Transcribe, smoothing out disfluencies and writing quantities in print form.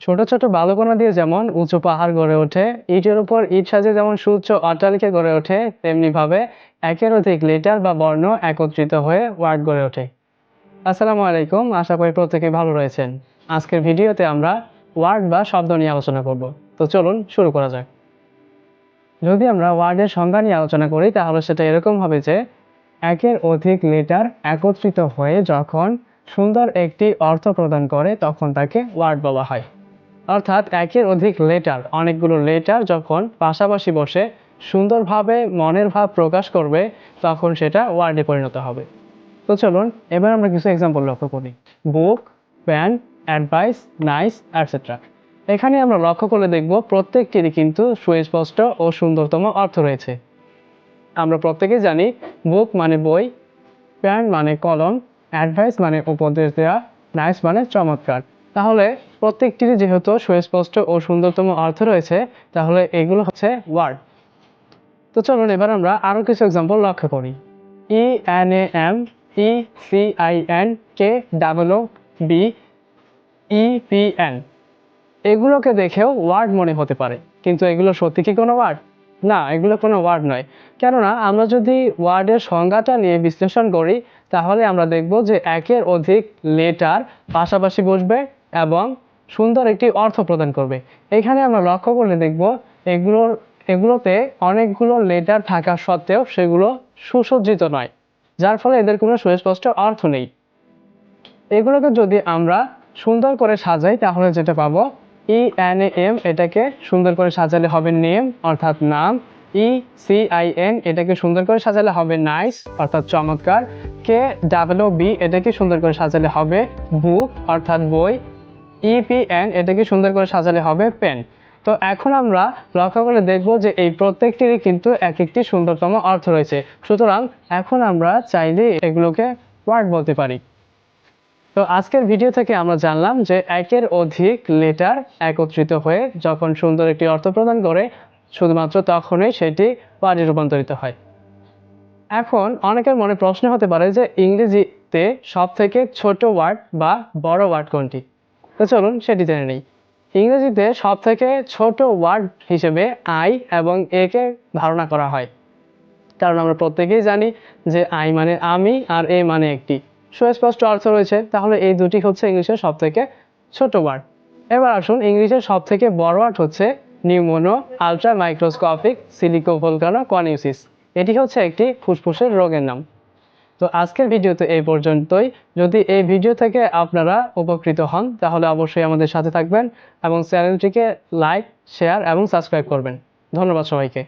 ছোট ছোট বালুকণা দিয়ে যেমন উঁচু পাহাড় গড়ে ওঠে, ইটের উপর ইট সাজে যেমন সুউচ্চ অট্টালিকা গড়ে ওঠে, তেমনিভাবে একের অধিক লেটার বা বর্ণ একত্রিত হয়ে ওয়ার্ড গড়ে ওঠে। আসসালামু আলাইকুম, আশা করি প্রত্যেকেই ভালো রয়েছেন। আজকের ভিডিওতে আমরা ওয়ার্ড বা শব্দ নিয়ে আলোচনা করব। তো চলুন শুরু করা যাক। যদি আমরা ওয়ার্ডের সংজ্ঞা নিয়ে আলোচনা করি তাহলে সেটা এরকম হবে যে একের অধিক লেটার একত্রিত হয়ে যখন সুন্দর একটি অর্থ প্রদান করে তখন তাকে ওয়ার্ড বলা হয়। অর্থাৎ একের অধিক লেটার, অনেকগুলো লেটার যখন পাশাপাশি বসে সুন্দরভাবে মনের ভাব প্রকাশ করবে তখন সেটা ওয়ার্ডে পরিণত হবে। তো চলুন এবার আমরা কিছু এক্সাম্পল লক্ষ্য করি। বুক, প্যান, অ্যাডভাইস, নাইস, এটসেট্রা। এখানে আমরা লক্ষ্য করে দেখব প্রত্যেকটিরই কিন্তু সুস্পষ্ট ও সুন্দরতম অর্থ রয়েছে। আমরা প্রত্যেকেই জানি বুক মানে বই, প্যান মানে কলম, অ্যাডভাইস মানে উপদেশ দেওয়া, নাইস মানে চমৎকার। তাহলে প্রত্যেকটিরই যেহেতু সুস্পষ্ট ও সুন্দরতম অর্থ রয়েছে তাহলে এগুলো হচ্ছে ওয়ার্ড। তো চলুন এবার আমরা আরও কিছু এক্সাম্পল লক্ষ্য করি। ENAM, ECIN, KOOBEPN, এগুলোকে দেখেও ওয়ার্ড মনে হতে পারে, কিন্তু এগুলো সত্যি কি কোনো ওয়ার্ড? না, এগুলো কোনো ওয়ার্ড নয়। কেননা আমরা যদি ওয়ার্ডের সংজ্ঞাটা নিয়ে বিশ্লেষণ করি তাহলে আমরা দেখব যে একের অধিক লেটার পাশাপাশি বসবে এবং সুন্দর একটি অর্থ প্রদান করবে। এখানে আমরা লক্ষ্য করলে দেখব এগুলোতে অনেকগুলো লেটার থাকা সত্ত্বেও সেগুলো সুসজ্জিত নয়, যার ফলে এদের কোনো সুস্পষ্ট অর্থ নেই। এগুলোকে যদি আমরা সুন্দর করে সাজাই তাহলে যেটা পাবো, ENAM, এটাকে সুন্দর করে সাজালে হবে নেম অর্থাৎ নাম। ECIN, এটাকে সুন্দর করে সাজালে হবে নাইস অর্থাৎ চমৎকার। KOOB, এটাকে সুন্দর করে সাজালে হবে বুক অর্থাৎ বই। EPN, এটাকে সুন্দর করে সাজালে হবে পেন। তো এখন আমরা লক্ষ্য করে দেখব যে এই প্রত্যেকটিরই কিন্তু এক একটি সুন্দরতম অর্থ রয়েছে। সুতরাং এখন আমরা চাইলে এগুলোকে ওয়ার্ড বলতে পারি। তো আজকের ভিডিও থেকে আমরা জানলাম যে একের অধিক লেটার একত্রিত হয়ে যখন সুন্দর একটি অর্থ প্রদান করে শুধুমাত্র তখনই সেটি ওয়ার্ডে রূপান্তরিত হয়। এখন অনেকের মনে প্রশ্ন হতে পারে যে ইংরেজিতে সবথেকে ছোট ওয়ার্ড বা বড় ওয়ার্ড কোনটি? তো চলুন সেটি জেনে নিই। ইংরেজিতে সবথেকে ছোট ওয়ার্ড হিসেবে আই এবং একে ধারণা করা হয়, কারণ আমরা প্রত্যেকেই জানি যে আই মানে আমি আর এ মানে একটি। সুস্পষ্ট অর্থ রয়েছে, তাহলে এই দুটি হচ্ছে ইংলিশের সবথেকে ছোট ওয়ার্ড। এবার আসুন, ইংলিশের সবথেকে বড় ওয়ার্ড হচ্ছে নিউমোনো আলট্রা মাইক্রোস্কোপিক সিলিকোভলকানো কনিউসিস। এটি হচ্ছে একটি ফুসফুসের রোগের নাম। তো আজকের ভিডিওতে এই পর্যন্তই। যদি এই ভিডিও থেকে আপনারা উপকৃত হন তাহলে অবশ্যই আমাদের সাথে থাকবেন এবং চ্যানেলটিকে লাইক, শেয়ার এবং সাবস্ক্রাইব করবেন। ধন্যবাদ সবাইকে।